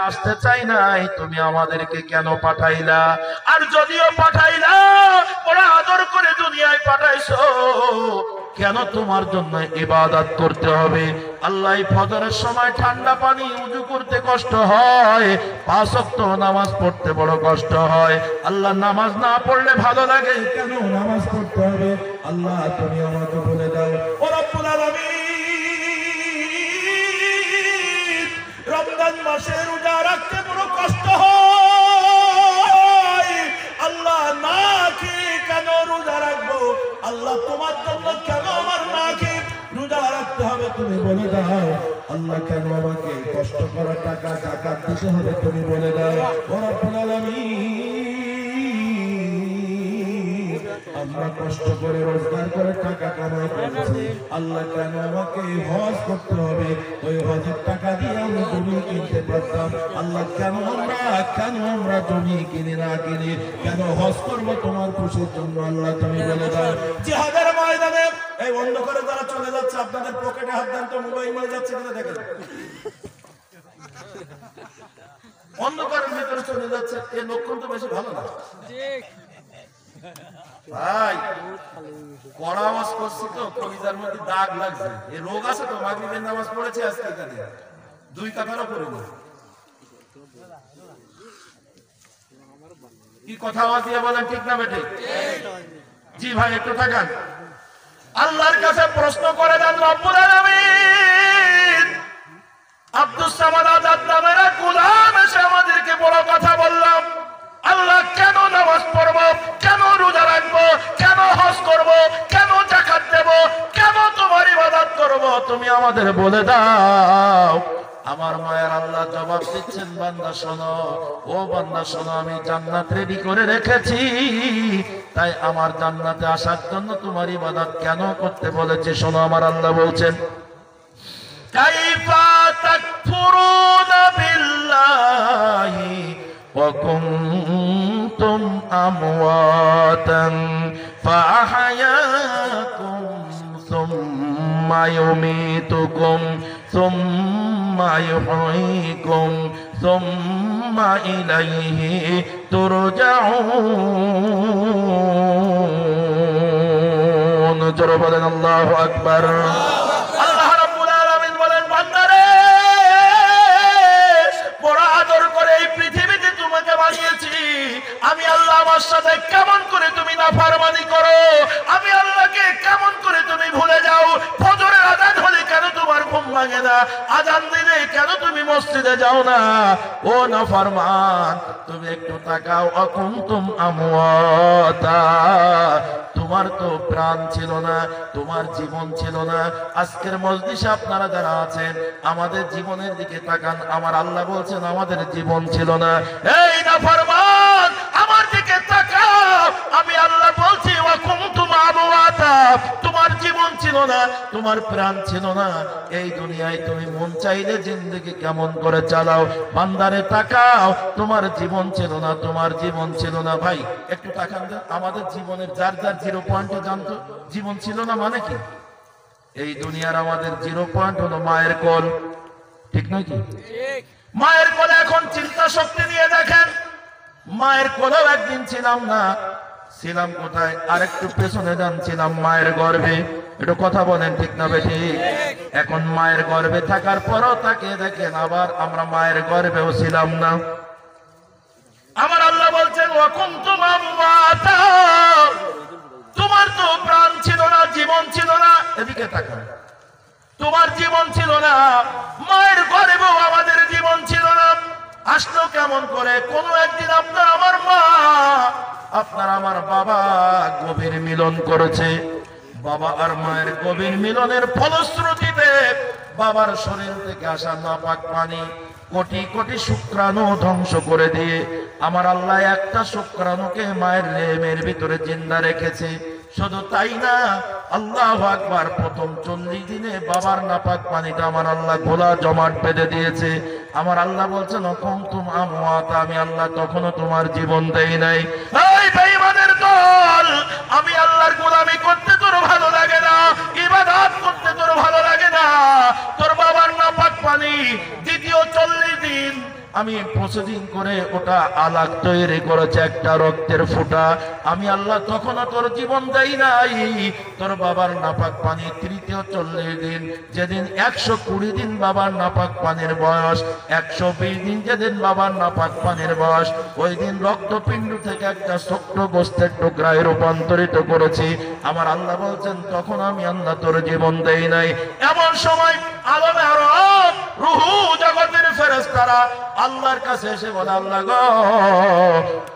আসতে চাই নাই, তুমি আমাদেরকে কেন পাঠাইলা? আর যদিও পাঠাইলা, বড় আদর করে দুনিয়ায় পাঠাইছো, কেন তোমার জন্য ইবাদত করতে হবে? আল্লাহ ফজরের সময় ঠান্ডা পানি উযু করতে কষ্ট হয়, 5 ওয়াক্ত নামাজ পড়তে বড় কষ্ট হয়। আল্লাহ নামাজ না পড়লে ভালো লাগে, কেন নামাজ পড়তে হবে? আল্লাহ তুমি আমাকে বলে দাও। ও রব্বুল আলামিন, রমজান মাসে রোজা রাখতে বড় কষ্ট হয়। আল্লাহ না খেয়ে কেন রোজা রাখবো? আল্লাহ তোমার জন্য কেন আমার না খেয়ে রোজা রাখতে হবে তুমি বলে দাও। আল্লাহ কেন আমাকে কষ্ট করার টাকা যাকাত দিতে হবে তুমি বলে দাও। ও রব্বুল আলামিন, আমরা কষ্ট করে রোজগার করে টাকা কামাই করছি, আল্লাহ কেন আমাকে হজ করতে হবে? ওই হজের টাকা দিয়ে আমি জমি কিনতে পারতাম। আল্লাহ কেন আমরা জমি কিনে না কিনে কেন হজ করবো তোমার খুশির জন্য? আল্লাহ তুমি বলে দাও। জিহাদের ময়দানে এই বন্ধ করে যারা চলে যাচ্ছে, আপনাদের পকেটে হাত দেন তো, মোবাইল নিয়ে যাচ্ছে কিনা দেখেন। অন্ধকারের ভিতরে চলে যাচ্ছে, এই লক্ষণ তো বেশি ভালো না। ভাই কড়া আওয়াজ করছি তো, কলিজার মধ্যে দাগ লাগছে। এই রোগ আছে তো, মাগরিবের নামাজ পড়েছে আজকে এখানে 2 কাতারও পড়েনি। কি কথা আওয়াজ দিয়ে বলেন, ঠিক না বেঠিক? জি ভাই, একটু থাকেন। আল্লাহর কাছে প্রশ্ন করে দেন, রব্বুল আলামিন, আব্দুস সামাদ আজাদ নামের এক গোলাম এসে আমাদেরকে বড় কথা বললাম, আল্লাহ কেন নামাজ পড়বো, কেন রোজা রাখবো, কেন হজ করবো, কেন যাকাত দেব, কেন তোমার ইবাদত করবো, তুমি আমাদের বলে দাও। আমার মায়ের আল্লাহ জবাব দিচ্ছেন, বান্দা শোনো, ও বান্দা শোনো, আমি জান্নাত রেডি করে রেখেছি, তাই আমার জান্নাতে আসার জন্য তোমার ইবাদত কেন করতে বলেছে শোনো। আমার আল্লাহ বলছেন, কাইফা তাকফুরুনা বিল্লাহি ওয়া কুনতুম আমওয়াতান ফাআহয়াকুম সুম্মা ইউমীতুকুম সুম্মা ইউহয়িকুম সুম্মা ইলাইহি তুরজাউন। জোরে বলেন আল্লাহু আকবার। আল্লাহ রাব্বুল আলামিন বলেন, বান্দারে বড় আদর করে এই পৃথিবীতে তোমাকে বানিয়েছি, আমি আল্লাহ আমার সাথে কেমন করে তুমি নাফরমানি করো, আমি আল্লাহকে কেমন করে তুমি ভুলে যাও। ফজরের আযান হলে কেন তোমার ঘুম ভাঙে না? আযান দিলে কেন তুমি মসজিদে যাও না? ও নাফরমান, তুমি একটু তাকাও। অকুনতুম আমওয়াতা, তোমার তো প্রাণ ছিল না, তোমার জীবন ছিল না। আজকের মজলিসে আপনারা যারা আছেন, আমাদের জীবনের দিকে তাকান। আমার আল্লাহ বলছেন আমাদের জীবন ছিল না। এই নাফরমান, আমার দিকে তাকাও। আমি আল্লাহ বলছি, ওয়াকুনতুম আমওয়াতা, তোমার জীবন ছিল না, তোমার প্রাণ ছিল না। এই দুনিয়ায় তুমি মন চাইলে জিন্দেগি কেমন করে চালাও। বান্দারে তাকাও, তোমার জীবন ছিল না, তোমার জীবন ছিল না। ভাই একটু তাকান, আমাদের জীবনের যার যার 0 পয়েন্টে জানতো জীবন ছিল না মানে কি? এই দুনিয়ার আমাদের 0 পয়েন্ট হলো মায়ের কোল, ঠিক নয় কি? মায়ের কোলে এখন চিন্তা শক্তি নিয়ে দেখেন, মায়ের কোলেও একদিন ছিলাম না। ছিলাম কোথায়? আরেকটু পেছনে যান, ছিলাম মায়ের গর্ভে। একটু কথা বলেন, ঠিক না বেঠিক? এখন মায়ের গর্ভে থাকার পরও তাকে দেখেন, আবার আমরা মায়ের গর্ভেও ছিলাম না। আমার আল্লাহ বলছেন, ওয়াকুনতুম আমওয়াতা, তোমার তো প্রাণ ছিল না, জীবন ছিল না। এদিকে তাকান, তোমার জীবন ছিল না, মায়ের গর্ভেও আমাদের জীবন ছিল না। আসলো কেমন করে? কোন একদিন আপনার আমার মা, আপনার আমার বাবা গভীর মিলন করেছে। বাবা আর মায়ের গভীর মিলনের ফলশ্রুতিতে বাবার শরীর থেকে আসা নাপাক পানি কোটি কোটি শুক্রাণু ধ্বংস করে দিয়ে আমার আল্লাহ একটা শুক্রাণুকে মায়ের রেহেমের ভিতরে জিন্দা রেখেছে। শুধু তাই না, আল্লাহু আকবার, প্রথম 40 দিনে বাবার নাপাক পানিটা আমার আল্লাহ গোলা জমাট বেঁধে দিয়েছে। আমার আল্লাহ বলছেন, কুনতুম আমওয়াতা, আমি আল্লাহ তখনও তোমার জীবন দেই নাই। এই বেঈমানের দল, আমি আল্লাহর গোলামি করতে তোর ভালো লাগে না, ইবাদত করতে তোর ভালো লাগে না। তোর বাবার নাপাক পানি দ্বিতীয় 40 দিন আমি প্রসেসিং করে ওটা আলাগ তৈরি করেছে একটা রক্তের ফোঁটা। আমি আল্লাহ তখনও তোর জীবন দেই নাই। তোর বাবার নাপাক পানি তৃতীয় 40 দিন, যেদিন 120 দিন বাবার নাপাক পানির বয়স, 120 দিন যেদিন বাবার নাপাক পানির বয়স, ওই দিন রক্তপিণ্ড থেকে একটা ছোট্ট গোস্তের টুকরায় রূপান্তরিত করেছি। আমার আল্লাহ বলছেন তখন আমি আল্লাহ তোর জীবন দেই নাই। এমন সময় আলমে আরব রুহু জগতের ফেরেশতারা আল্লাহর কাছে এসে বলে, আল্লাহ গো,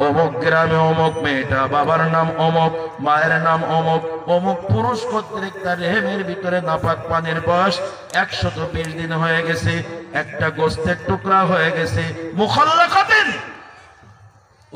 অমুক গ্রামে অমুক মেয়েটা, বাবার নাম অমুক, মায়ের নাম অমুক, অমুক পুরুষ কর্তৃক তার রেহেমের ভিতরে নাপাক পানির বয়স 120 দিন হয়ে গেছে, একটা গোস্তের টুকরা হয়ে গেছে। মুখাল্লাকাতিন,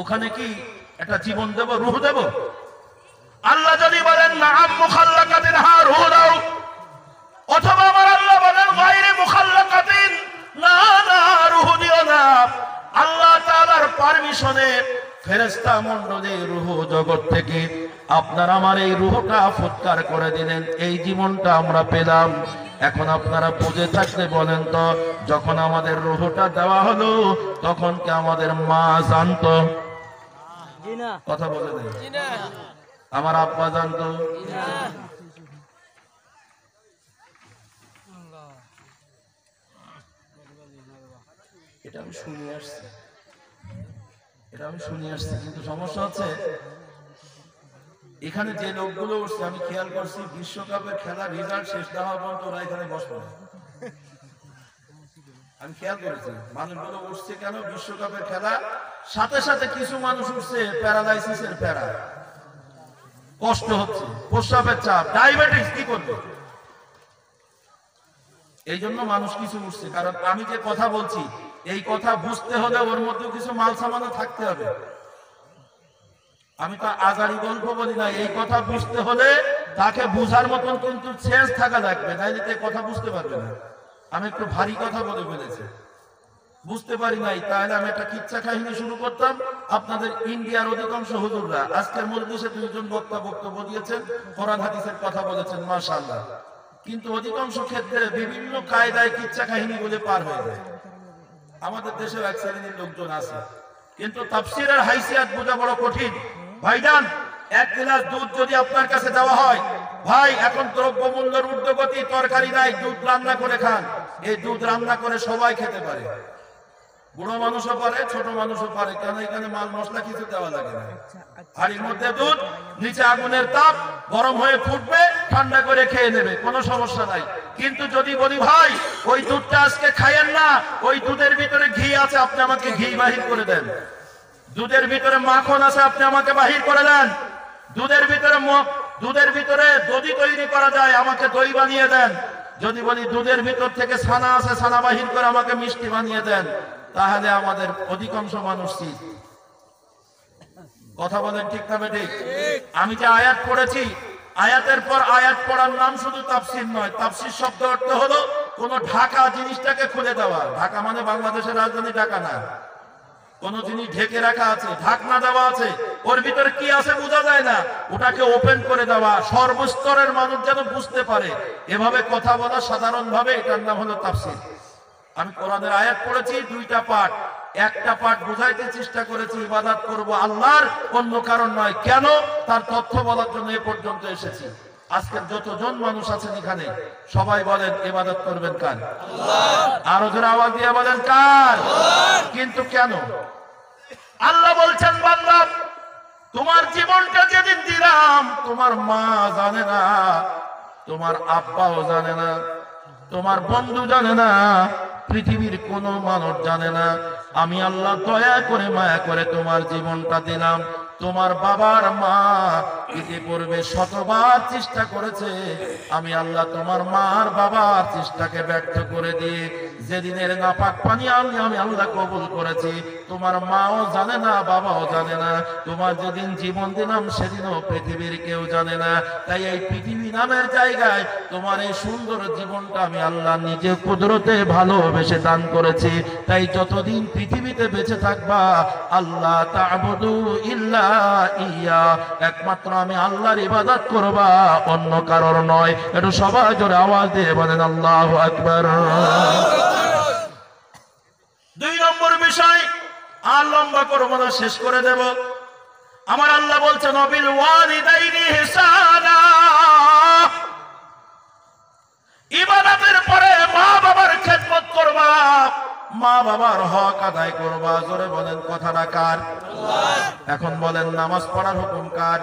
ওখানে কি একটা জীবন দেব, রূহ দেব? আল্লাহ যদি বলেন নাআম মুখাল্লাকাতিন, হ্যাঁ রূহ দাও, অথবা আমার আল্লাহ বলেন গায়রে মুখাল্লাকাতিন, না না রূহ দিও না, আল্লাহ তাআলার পারমিশনে ফেরেশতা মণ্ডলী রূহ জগৎ থেকে আপনার আমার এই রূহটা ফুৎকার করে দিলেন, এই জীবনটা আমরা পেলাম। এখন আপনারা বুঝে থাকলে বলেন তো, যখন আমাদের রূহটা দেওয়া হলো তখন কি আমাদের মা জানতো? কথা বলে দেন। আমার আব্বা জানতো? এটা আমি শুনে আসছি, কিন্তু সমস্যা হচ্ছে এখানে যে লোকগুলো উঠছে, আমি খেয়াল করছি বিশ্বকাপের খেলা রেজাল্ট শেষ না হওয়া পর্যন্ত ওরা এখানে বসবে না। আমি খেয়াল করেছি মানুষগুলো উঠছে কেন, বিশ্বকাপের খেলা সাথে সাথে কিছু মানুষ উঠছে প্যারালাইসিসের প্যারা, কষ্ট হচ্ছে, প্রস্রাবের চাপ, ডায়াবেটিস, কি করবে? এই জন্য মানুষ কিছু উঠছে। কারণ আমি যে কথা বলছি এই কথা বুঝতে হলে ওর মধ্যে কিছু মাল সামানও থাকতে হবে। আমি তো আজারি গল্প বলি না, এই কথা বুঝতে হলে তাকে বুঝার মতন কিন্তু সেন্স থাকা লাগবে, নাইলে তো কথা বুঝতে পারবে না। আমি একটু ভারী কথা বলে ফেলেছি, বুঝতে পারি নাই, তাহলে আমি একটা কিচ্ছা কাহিনী শুরু করতাম। আপনাদের ইন্ডিয়ার অধিকাংশ হুজুররা আজকের মজলিসে 2 জন বক্তা বক্তব্য দিয়েছেন, কোরআন হাদিসের কথা বলেছেন, মাশাআল্লাহ, কিন্তু অধিকাংশ ক্ষেত্রে বিভিন্ন কায়দায় কিচ্ছা কাহিনী বলে পার হয়ে যায়। আমাদের দেশেও এক শ্রেণীর লোকজন আছে, কিন্তু তাফসীরের হাইসিয়াত বোঝা বড় কঠিন। ভাইজান, 1 গ্লাস দুধ যদি আপনার কাছে দেওয়া হয়, ভাই এখন দ্রব্যমূল্যের ঊর্ধ্বগতি, তরকারি নাই, দুধ রান্না করে খান। এই দুধ রান্না করে সবাই খেতে পারে, বুড়ো মানুষও পারে, ছোট মানুষও পারে, কেন এখানে মাল মশলা কিছু দেওয়া লাগে না। হাড়ির মধ্যে দুধ, নিচে আগুনের তাপ, গরম হয়ে ফুটবে, ঠান্ডা করে খেয়ে নেবে, কোনো সমস্যা নাই। কিন্তু যদি বলি ভাই ওই দুধটা আজকে খাইয়েন না, ওই দুধের ভিতরে ঘি আছে, আপনি আমাকে ঘি বাহির করে দেন। দুধের ভিতরে মাখন আছে, আপনি আমাকে বাহির করে দেন। দুধের ভিতরে দধি তৈরি করা যায়, আমাকে দই বানিয়ে দেন। যদি বলি দুধের ভিতর থেকে ছানা আছে, ছানা বাহির করে আমাকে মিষ্টি বানিয়ে দেন, তাহলে আমাদের অধিকাংশ মানুষ কথা বলেন ঠিক না বেঠিক? আমি যে আয়াত পড়েছি, আয়াতের পর আয়াত পড়ার নাম শুধু তাফসীর নয়। তাফসীর শব্দ অর্থ হলো কোন ঢাকা জিনিসটাকে খুলে দেওয়া। ঢাকা মানে বাংলাদেশের রাজধানী ঢাকা না, কোন জিনিস ঢেকে রাখা আছে, ঢাকনা দেওয়া আছে, ওর ভিতরে কি আছে বোঝা যায় না, ওটাকে ওপেন করে দেওয়া, সর্বস্তরের মানুষ যেন বুঝতে পারে, এভাবে কথা বলা সাধারণ ভাবে, এটার নাম হলো তাফসীর। আমি কোরআনের আয়াত পড়েছি 2টা পাঠ, একটা পাঠ বুঝাইতে চেষ্টা করেছি ইবাদত করব আল্লাহর, অন্য কারণ নয়। কেন? তার তথ্য বলার জন্য এ পর্যন্ত এসেছি। আজকের যতজন মানুষ আছেন এখানে সবাই বলেন ইবাদত করবেন কার? আল্লাহর। আরো জোরে আওয়াজ দিয়ে বলেন কার? আল্লাহর। কিন্তু কেন? আল্লাহ বলছেন বান্দা, তোমার জীবনটা যেদিন দিলাম তোমার মা জানে না, তোমার আব্বাও জানে না, তোমার বন্ধু জানে না, পৃথিবীর কোন মানুষ জানে না। আমি আল্লাহ দয়া করে মায়া করে তোমার জীবনটা দিলাম। তোমার বাবার মা ইতিপূর্বে শতবার চেষ্টা করেছে, আমি আল্লাহ তোমার মার বাবার চেষ্টাকে ব্যর্থ করে দিয়ে যেদিনের নাপাক পানি আমি আল্লাহ কবুল করেছি, তোমার মাও জানে না, বাবাও জানে না। তোমার যেদিন জীবন দিলাম সেদিনও পৃথিবীর কেউ জানে না। তাই এই পৃথিবী নামের জায়গায় তোমার এই সুন্দর জীবনটা আমি আল্লাহ নিজে কুদরতে ভালোবেসে দান করেছি। তাই যতদিন পৃথিবীতে বেঁচে থাকবা আল্লাহ তা'বুদু ইল্লা ইয়া, একমাত্র আমি আল্লাহর ইবাদত করবা, অন্য কারোর নয়। একটু সবাই জোরে আওয়াজ দিয়ে বলেন আল্লাহু আকবার। 2 নম্বর বিষয়, আর লম্বা করবো না, শেষ করে দেব। আমার আল্লাহ বলছেন বিল ওয়ালিদাইনি ইহসানা, ইবাদতের পরে মা বাবার খেদমত করবা, মা বাবার হক আদায় করবা। জোরে বলেন কথাটা কার? এখন বলেন নামাজ পড়ার হুকুম কার?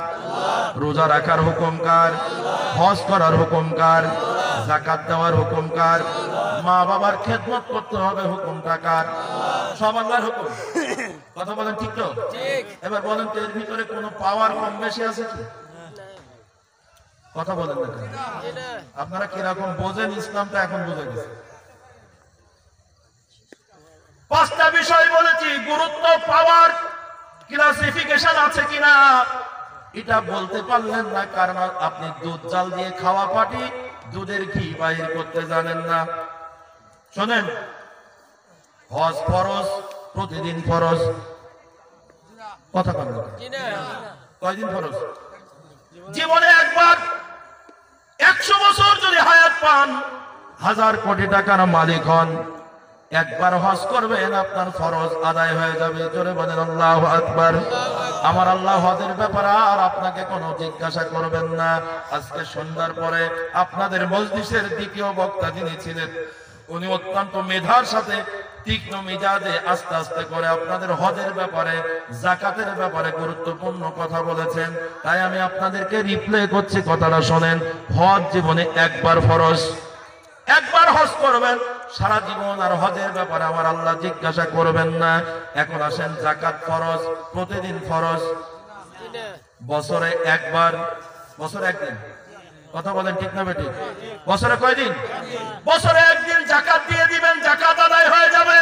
রোজা রাখার হুকুম কার? হজ করার হুকুম কার? যাকাত দেওয়ার হুকুম কার? মা বাবার খেদমত করতে হবে হুকুমটা কার? সব আল্লাহর হুকুম। কথা বলেন ঠিক তো? এবার বলেন তো এর ভিতরে কোনো পাওয়ার কম বেশি আছে কি? কথা বলেন না কেন? আপনারা কিরকম বোঝেন ইসলামটা এখন বুঝে গেছে। পাঁচটা বিষয় বলেছি, গুরুত্ব, পাওয়ার, ক্লাসিফিকেশন আছে কিনা এটা বলতে পারলেন না, কারণ আপনি দুধ জাল দিয়ে খাওয়া পাটি দুধের ঘি বাইর করতে জানেন না। শোনেন, হজ ফরজ, প্রতিদিন ফরজ। কথা বলেন কয়দিন ফরজ? জীবনে একবার। 100 বছর যদি হায়াত পান, 1000 কোটি টাকার মালিক হন, একবার হজ করবেন, আপনার ফরজ আদায় হয়ে যাবে। জোরে বলেন আল্লাহু আকবার। আমার আল্লাহ হজের ব্যাপারে আর আপনাকে কোনো জিজ্ঞাসা করবেন না। আজকে সন্ধ্যার পরে আপনাদের মজলিসের দ্বিতীয় বক্তা যিনি ছিলেন, উনি অত্যন্ত মেধার সাথে তীক্ষ্ণ মেজাজে আস্তে আস্তে করে আপনাদের হজের ব্যাপারে, যাকাতের ব্যাপারে গুরুত্বপূর্ণ কথা বলেছেন। তাই আমি আপনাদেরকে রিপ্লে করছি, কথাটা শোনেন। হজ জীবনে একবার ফরজ, একবার হজ করবেন সারা জীবন, আর হজের ব্যাপারে আমার আল্লাহ জিজ্ঞাসা করবেন না। এখন আসেন, যাকাত ফরজ, প্রতিদিন ফরজ, বছরে একবার, বছরে একদিন। কথা বলেন ঠিক না বেটি? বছরে কয়দিন? বছরে একদিন যাকাত দিয়ে দিবেন, যাকাত আদায় হয়ে যাবে।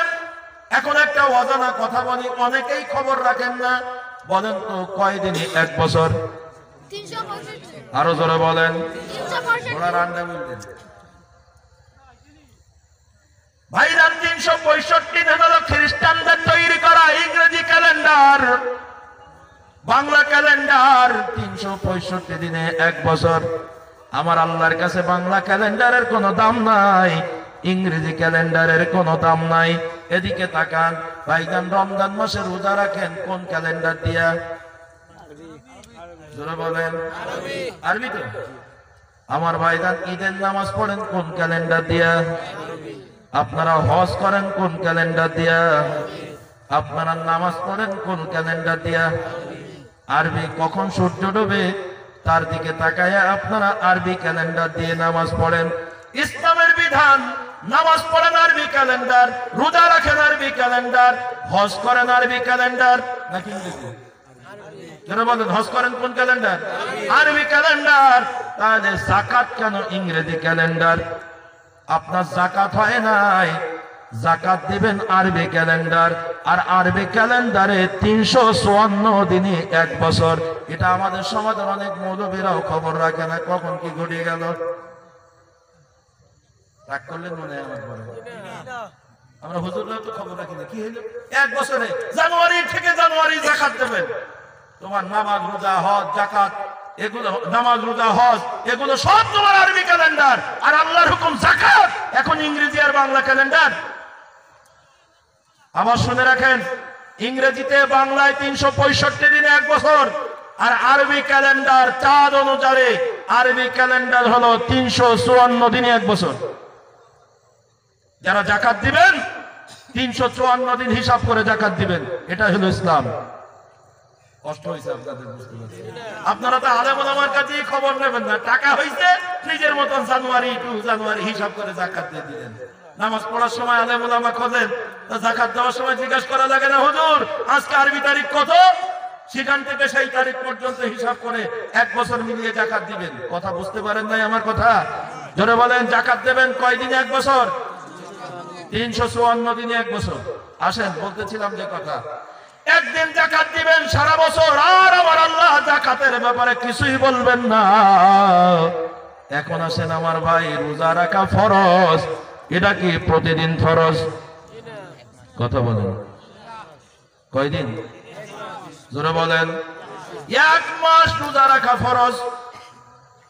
এখন একটা অজানা কথা বলি, অনেকেই খবর রাখেন না। বলেন তো কয়দিনই এক বছর? 365। আরো জোরে বলেন। 365। ওরা রান্না বলতেন ভাইরান। 365 দিন হলো খ্রিস্টানদের তৈরি করা ইংরেজি ক্যালেন্ডার। বাংলা ক্যালেন্ডার 365 দিনে এক বছর। আমার আল্লাহর কাছে বাংলা ক্যালেন্ডারের কোনো দাম নাই, ইংরেজি ক্যালেন্ডারের কোনো দাম নাই। এদিকে তাকান ভাইজান, রমজান মাসে রোজা রাখেন কোন ক্যালেন্ডার দিয়া? জোরে বলেন। আরবি তো। আমার ভাইজান ঈদের নামাজ পড়েন কোন ক্যালেন্ডার দিয়া? আপনারা হজ করেন কোন ক্যালেন্ডার দিয়া? আপনারা নামাজ পড়েন কোন ক্যালেন্ডার দিয়া? আরবি। কখন সূর্য ডুবে তার দিকে তাকায়া আপনারা আরবি ক্যালেন্ডার দিয়ে নামাজ পড়েন। ইসলামের বিধান, নামাজ পড়েন আরবি ক্যালেন্ডার, রোজা রাখেন আরবি ক্যালেন্ডার, হজ করেন আরবি ক্যালেন্ডার, নাকি ইংরেজি? যারা বলেন হজ করেন কোন ক্যালেন্ডার? আরবি ক্যালেন্ডার। তাহলে যাকাত কেন ইংরেজি ক্যালেন্ডার? আপনার যাকাত হয় নাই, যাকাত দিবেন আরবি ক্যালেন্ডার, আর আরবি ক্যালেন্ডারে 354 দিনে এক বছর। এটা আমাদের সমাজের অনেক মৌলবীরাও খবর রাখে না, কখন কি ঘটে গেল। রাগ করলেন মনে হয় আমার পরে? আমরা হুজুররাও তো খবর রাখি না, কি হলো এক বছরে জানুয়ারি থেকে জানুয়ারি যাকাত দেবেন। তোমার নামাজ রোজা হজ যাকাত এগুলো, নামাজ রোজা হজ এগুলো সব তোমার আরবি ক্যালেন্ডার, আর আল্লাহর হুকুম যাকাত এখন ইংরেজি আর বাংলা ক্যালেন্ডার। আবার শুনে রাখেন, ইংরেজিতে বাংলায় 365 দিনে এক বছর, আর আরবি ক্যালেন্ডার চাঁদ অনুযায়ী আরবি ক্যালেন্ডার হলো 354 দিনে এক বছর। যারা যাকাত দিবেন 354 দিন হিসাব করে যাকাত দিবেন, এটা হলো ইসলাম। কষ্ট হয়েছে আপনাদের, বুঝতে পারছি। আপনারা তো আলেম ওলামার কাছে খবর নেবেন না, টাকা হয়েছে নিজের মতন জানুয়ারি টু জানুয়ারি হিসাব করে যাকাত দিয়ে দিলেন। নামাজ পড়ার সময় আলেম ওলামা খোঁজেন, যাকাত দেওয়ার সময় জিজ্ঞাসা করা লাগে না, হুজুর আজকে আরবি তারিখ কত? সেখান থেকে সেই তারিখ পর্যন্ত হিসাব করে এক বছর মিলিয়ে যাকাত দিবেন। কথা বুঝতে পারেন নাই আমার কথা? জোরে বলেন, যাকাত দেবেন কয়দিনে এক বছর? 354 দিনে এক বছর। আসেন, বলতেছিলাম যে কথা, একদিন যাকাত দিবেন সারা বছর, আর আমার আল্লাহ যাকাতের ব্যাপারে কিছুই বলবেন না। এখন আসেন আমার ভাই, রোজা রাখা ফরজ, এটা কি প্রতিদিন ফরজ? কথা বলেন, কয়দিন? জোরে বলেন। 1 মাস রোজা রাখা ফরজ।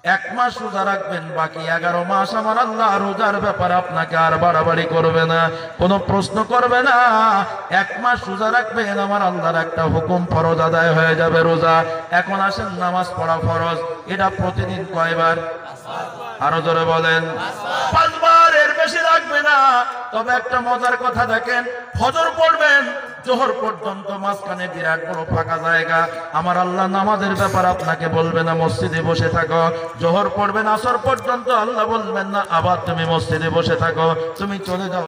1 মাস রোজা রাখবেন, বাকি 11 মাস আমার আল্লাহ রোজার ব্যাপারে আপনাকে আর বাড়াবাড়ি করবে না, কোনো প্রশ্ন করবে না। 1 মাস রোজা রাখবেন, আমার আল্লাহর একটা হুকুম ফরজ আদায় হয়ে যাবে রোজা। এখন আসেন, নামাজ পড়া ফরজ, এটা প্রতিদিন কয়বার? আরো জোরে বলেন। 5 বার, এর বেশি লাগবে না। তবে একটা মজার কথা দেখেন, ফজর পড়বেন, জোহর পর্যন্ত মাঝখানে বিরাট বড় ফাঁকা জায়গা। আমার আল্লাহ নামাজের ব্যাপার আপনাকে বলবে না মসজিদে বসে থাকো। জোহর পড়বেন আসর পর্যন্ত, আল্লাহ বলবেন না আবার তুমি মসজিদে বসে থাকো, তুমি চলে যাও।